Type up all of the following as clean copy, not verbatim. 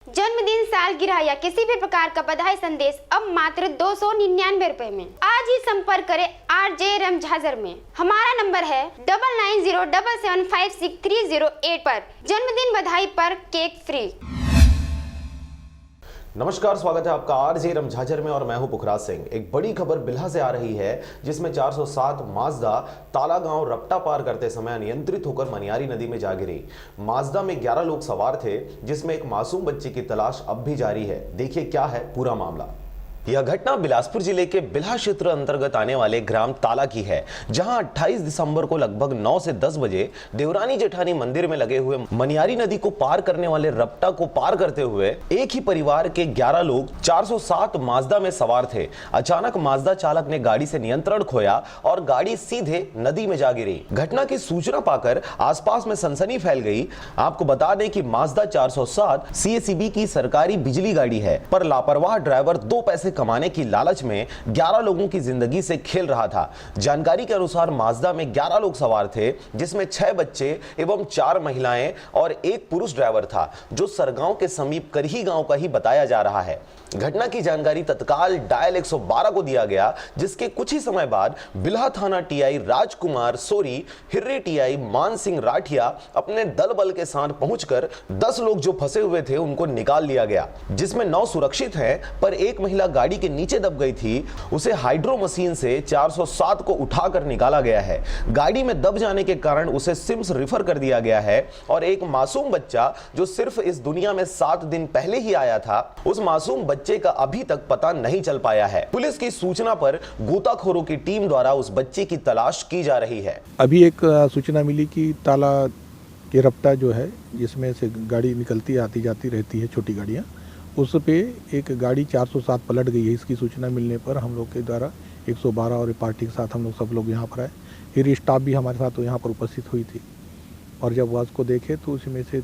जन्मदिन, सालगिरह या किसी भी प्रकार का बधाई संदेश अब मात्र 299 रुपए में। आज ही संपर्क करें RJ रमझाजर में। हमारा नंबर है 9907756308 पर। जन्मदिन बधाई पर केक फ्री। नमस्कार, स्वागत है आपका RJ रमझाजर में और मैं हूं पुखराज सिंह। एक बड़ी खबर बिल्हा से आ रही है जिसमें 407 माजदा ताला गांव रपटा पार करते समय अनियंत्रित होकर मनियारी नदी में जा गिरी। माजदा में 11 लोग सवार थे जिसमें एक मासूम बच्ची की तलाश अब भी जारी है। देखिए क्या है पूरा मामला। यह घटना बिलासपुर जिले के बिल्हा क्षेत्र अंतर्गत आने वाले ग्राम ताला की है, जहां 28 दिसंबर को लगभग 9 से 10 बजे देवरानी जेठानी मंदिर में लगे हुए मनियारी नदी को पार करने वाले रपटा को पार करते हुए एक ही परिवार के 11 लोग 407 माजदा में सवार थे। अचानक माजदा चालक ने गाड़ी से नियंत्रण खोया और गाड़ी सीधे नदी में जा गिरी। घटना की सूचना पाकर आसपास में सनसनी फैल गई। आपको बता दें कि माजदा 407 CACB की सरकारी बिजली गाड़ी है, पर लापरवाह ड्राइवर 2 पैसे कमाने की लालच में 11 लोगों की जिंदगी से खेल रहा था। जानकारी के अनुसार माजदा में 11 लोग सवार थे, जिसमें 6 बच्चे एवं 4 महिलाएं और एक पुरुष ड्राइवर था, जो सरगांव के समीप करही गांव का ही बताया जा रहा है। घटना की जानकारी तत्काल डायल 112 को दिया गया, जिसके कुछ ही समय बाद बिल्हा थाना TI राजकुमार सोरी, हिर्री TI मान सिंह राठिया अपने दल बल के साथ पहुंचकर 10 लोग जो फंसे हुए थे उनको निकाल लिया गया, जिसमें 9 सुरक्षित हैं, पर एक महिला गाड़ी के नीचे दब गई थी। उसे हाइड्रो मशीन से 407 को उठाकर निकाला गया है। गाड़ी में दब जाने के कारण उसे सिम्स रेफर कर दिया गया है और एक मासूम बच्चा जो सिर्फ इस दुनिया में 7 दिन पहले ही आया था, उस मासूम बच्चे का अभी तक पता नहीं चल पाया है। पुलिस की सूचना पर गोताखोरों की टीम द्वारा उस बच्चे की तलाश की जा रही है। अभी एक सूचना मिली कि ताला के रपटा जो है, जिसमें से गाड़ी निकलती आती जाती रहती है, छोटी गाड़ियाँ, उस पे एक गाड़ी 407 पलट गई है। इसकी सूचना मिलने पर हम लोग के द्वारा 112 और पार्टी के साथ हम लोग सब लोग यहाँ पर आए। फिर स्टाफ भी हमारे साथ यहाँ पर उपस्थित हुई थी और जब वास को देखे तो उसमें से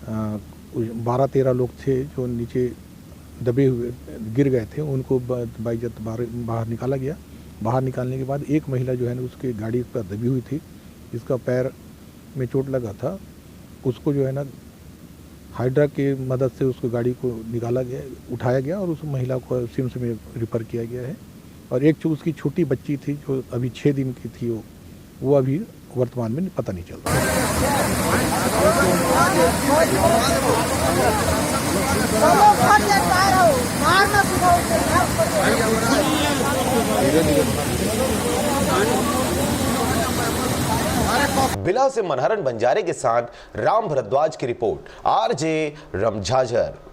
12-13 लोग थे जो नीचे दबे हुए गिर गए थे। उनको बाइज्जत बाहर निकाला गया। बाहर निकालने के बाद एक महिला जो है ना, उसकी गाड़ी पर दबी हुई थी, जिसका पैर में चोट लगा था, उसको जो है ना हाइड्रा की मदद से उसको गाड़ी को निकाला गया, उठाया गया और उस महिला को सिम्स में रिफ़र किया गया है। और एक जो उसकी छोटी बच्ची थी जो अभी 6 दिन की थी, वो अभी वर्तमान में पता नहीं चल रहा। बिल्हा से मनहरन बंजारे के साथ राम भरद्वाज की रिपोर्ट, RJ रमझाजर।